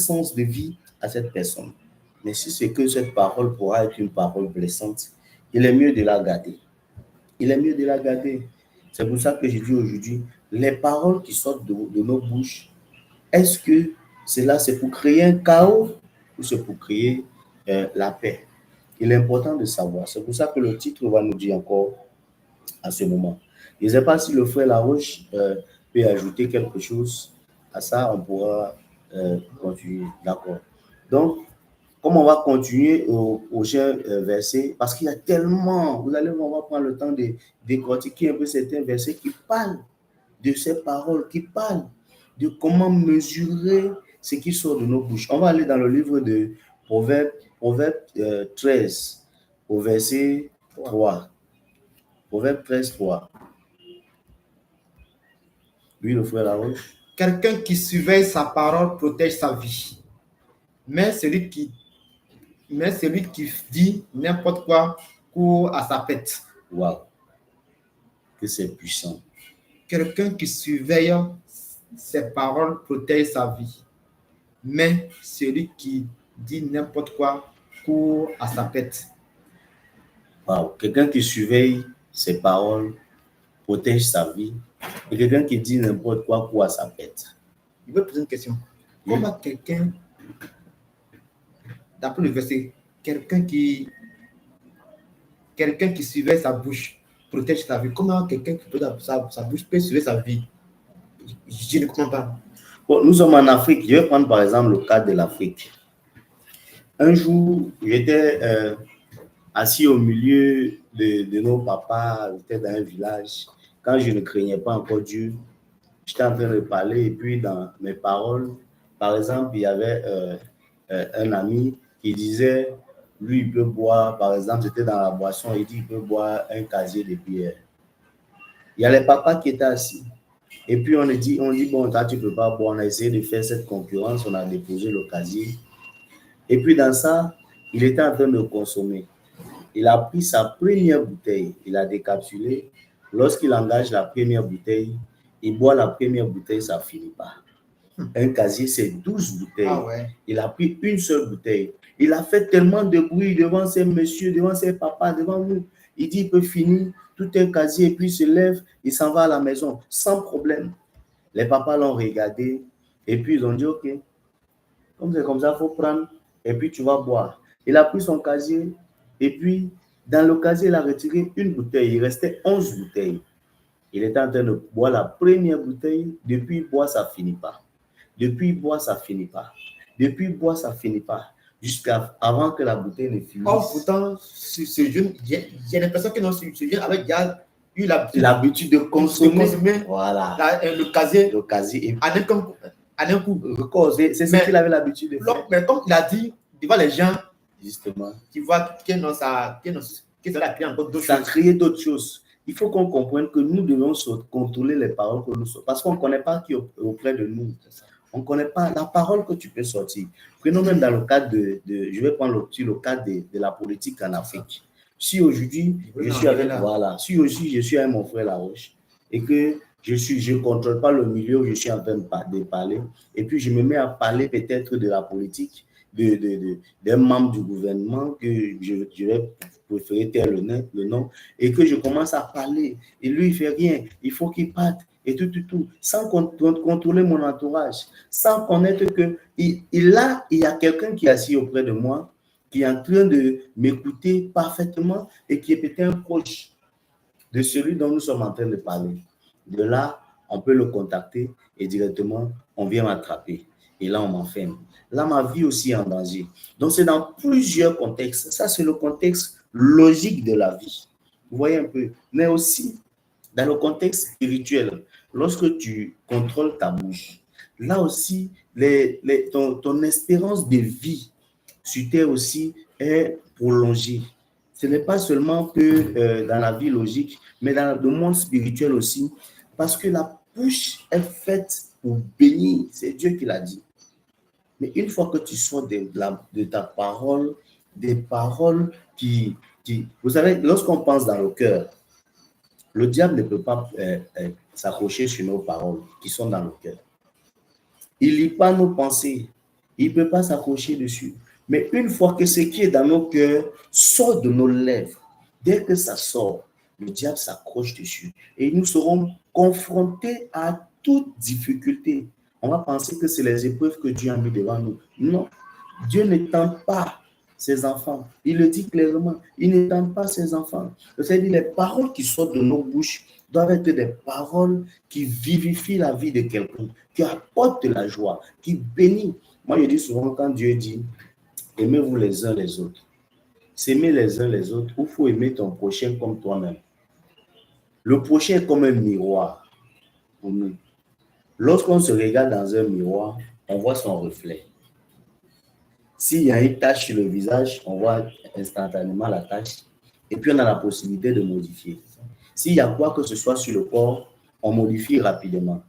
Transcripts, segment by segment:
sens de vie à cette personne. Mais si c'est que cette parole pourra être une parole blessante, il est mieux de la garder. Il est mieux de la garder. C'est pour ça que je dis aujourd'hui, les paroles qui sortent de nos bouches, est-ce que cela c'est pour créer un chaos ou c'est pour créer la paix? Il est important de savoir. C'est pour ça que le titre va nous dire encore à ce moment. Je ne sais pas si le frère Laroche peut ajouter quelque chose à ça, on pourra continuer. D'accord. Donc, comme on va continuer au prochain verset, parce qu'il y a tellement, vous allez voir, on va prendre le temps de décortiquer un peu certains versets qui parlent de ces paroles, qui parlent de comment mesurer ce qui sort de nos bouches. On va aller dans le livre de Proverbes 13, au verset 3. Proverbe 13, 3. Oui, le frère Laroche. Quelqu'un qui surveille sa parole protège sa vie. Mais celui qui dit n'importe quoi court à sa pète. Waouh, que c'est puissant. Quelqu'un qui surveille ses paroles protège sa vie. Mais celui qui dit n'importe quoi court à sa pète. Waouh, quelqu'un qui surveille ses paroles protège sa vie. Et quelqu'un qui dit n'importe quoi court à sa pète. Je vais poser une question. Comment quelqu'un, d'après le verset, quelqu'un qui surveille sa bouche protège sa vie. Comment quelqu'un qui protège sa bouche peut surveiller sa vie? Je ne comprends pas. Bon, nous sommes en Afrique. Je vais prendre par exemple le cas de l'Afrique. Un jour, j'étais assis au milieu de nos papas, j'étais dans un village. Quand je ne craignais pas encore Dieu, j'étais en train de parler et puis dans mes paroles, par exemple, il y avait un ami qui disait, lui, il peut boire, par exemple, c'était dans la boisson, il dit, il peut boire un casier de bière. Il y a les papas qui étaient assis. Et puis on dit, bon, toi, tu ne peux pas boire. On a essayé de faire cette concurrence, on a déposé le casier. Et puis dans ça, il était en train de consommer. Il a pris sa première bouteille, il a décapsulé. Lorsqu'il engage la première bouteille, il boit la première bouteille, ça ne finit pas. Un casier, c'est 12 bouteilles. Ah ouais. Il a pris une seule bouteille. Il a fait tellement de bruit devant ces messieurs, devant ces papas, devant nous. Il dit, il peut finir tout un casier et puis il se lève, il s'en va à la maison, sans problème. Les papas l'ont regardé et puis ils ont dit, OK, comme c'est comme ça, il faut prendre et puis tu vas boire. Il a pris son casier et puis dans le casier, il a retiré une bouteille. Il restait 11 bouteilles. Il était en train de boire la première bouteille. Depuis, il boit, ça ne finit pas. Depuis, il boit, ça ne finit pas. Depuis, il boit, ça ne finit pas. Jusqu'à avant que la bouteille ne finisse. Oh, pourtant, ce jeune, il y a des personnes qui n'ont ce jeune avec eu l'habitude de consommer. Voilà. Le casier. Le casier. En un coup. C'est ce qu'il avait l'habitude de faire. Mais comme il a dit, devant les gens, justement, qui voient que ça a créé encore d'autres choses. Ça a créé d'autres choses. Il faut qu'on comprenne que nous devons contrôler les paroles que nous sortons. Parce qu'on ne connaît pas qui est auprès de nous. On ne connaît pas la parole que tu peux sortir. Prenons même dans le cadre je vais prendre le cadre de la politique en Afrique. Si aujourd'hui, je suis avec mon frère Laroche et que je ne contrôle pas le milieu où je suis en train de parler, et puis je me mets à parler peut-être de la politique, d'un membre du gouvernement que je vais préférer taire le nom, et que je commence à parler, et lui, il ne fait rien, il faut qu'il parte, et tout, sans contrôler mon entourage, sans connaître que il y a quelqu'un qui est assis auprès de moi, qui est en train de m'écouter parfaitement et qui est peut-être un proche de celui dont nous sommes en train de parler. De là, on peut le contacter et directement, on vient m'attraper. Et là, on m'enferme. Là, ma vie aussi est en danger. Donc, c'est dans plusieurs contextes. Ça, c'est le contexte logique de la vie. Vous voyez un peu. Mais aussi, dans le contexte spirituel, lorsque tu contrôles ta bouche, là aussi, ton espérance de vie sur terre aussi est prolongée. Ce n'est pas seulement que dans la vie logique, mais dans le monde spirituel aussi, parce que la bouche est faite pour bénir. C'est Dieu qui l'a dit. Mais une fois que tu sors de ta parole, des paroles qui... Vous savez, lorsqu'on pense dans le cœur, le diable ne peut pas s'accrocher sur nos paroles qui sont dans le cœur. Il ne lit pas nos pensées. Il ne peut pas s'accrocher dessus. Mais une fois que ce qui est dans nos cœurs sort de nos lèvres, dès que ça sort, le diable s'accroche dessus. Et nous serons confrontés à toute difficulté. On va penser que c'est les épreuves que Dieu a mis devant nous. Non, Dieu ne tente pas ses enfants. Il le dit clairement, il ne tente pas ses enfants. C'est-à-dire les paroles qui sortent de nos bouches doivent être des paroles qui vivifient la vie de quelqu'un, qui apportent de la joie, qui bénissent. Moi, je dis souvent, quand Dieu dit, aimez-vous les uns les autres, s'aimer les uns les autres, il faut aimer ton prochain comme toi-même. Le prochain est comme un miroir pour nous. Lorsqu'on se regarde dans un miroir, on voit son reflet. S'il y a une tache sur le visage, on voit instantanément la tache et puis on a la possibilité de modifier. S'il y a quoi que ce soit sur le corps, on modifie rapidement.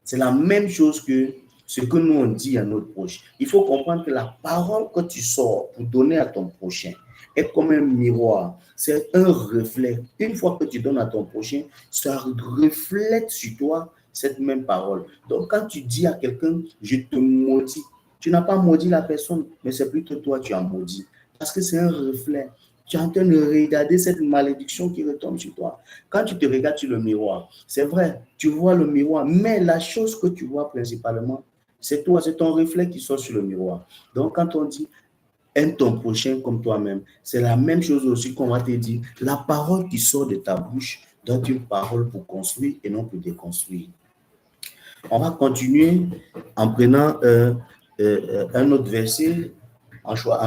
C'est la même chose que ce que nous on dit à notre prochain. Il faut comprendre que la parole que tu sors pour donner à ton prochain est comme un miroir. C'est un reflet. Une fois que tu donnes à ton prochain, ça reflète sur toi cette même parole. Donc quand tu dis à quelqu'un, je te maudis, tu n'as pas maudit la personne, mais c'est plutôt toi qui as maudit. Parce que c'est un reflet. Tu es en train de regarder cette malédiction qui retombe sur toi. Quand tu te regardes sur le miroir, c'est vrai, tu vois le miroir, mais la chose que tu vois principalement, c'est toi, c'est ton reflet qui sort sur le miroir. Donc, quand on dit aime ton prochain comme toi-même, c'est la même chose aussi qu'on va te dire. La parole qui sort de ta bouche doit être une parole pour construire et non pour déconstruire. On va continuer en prenant un autre verset, en cherchant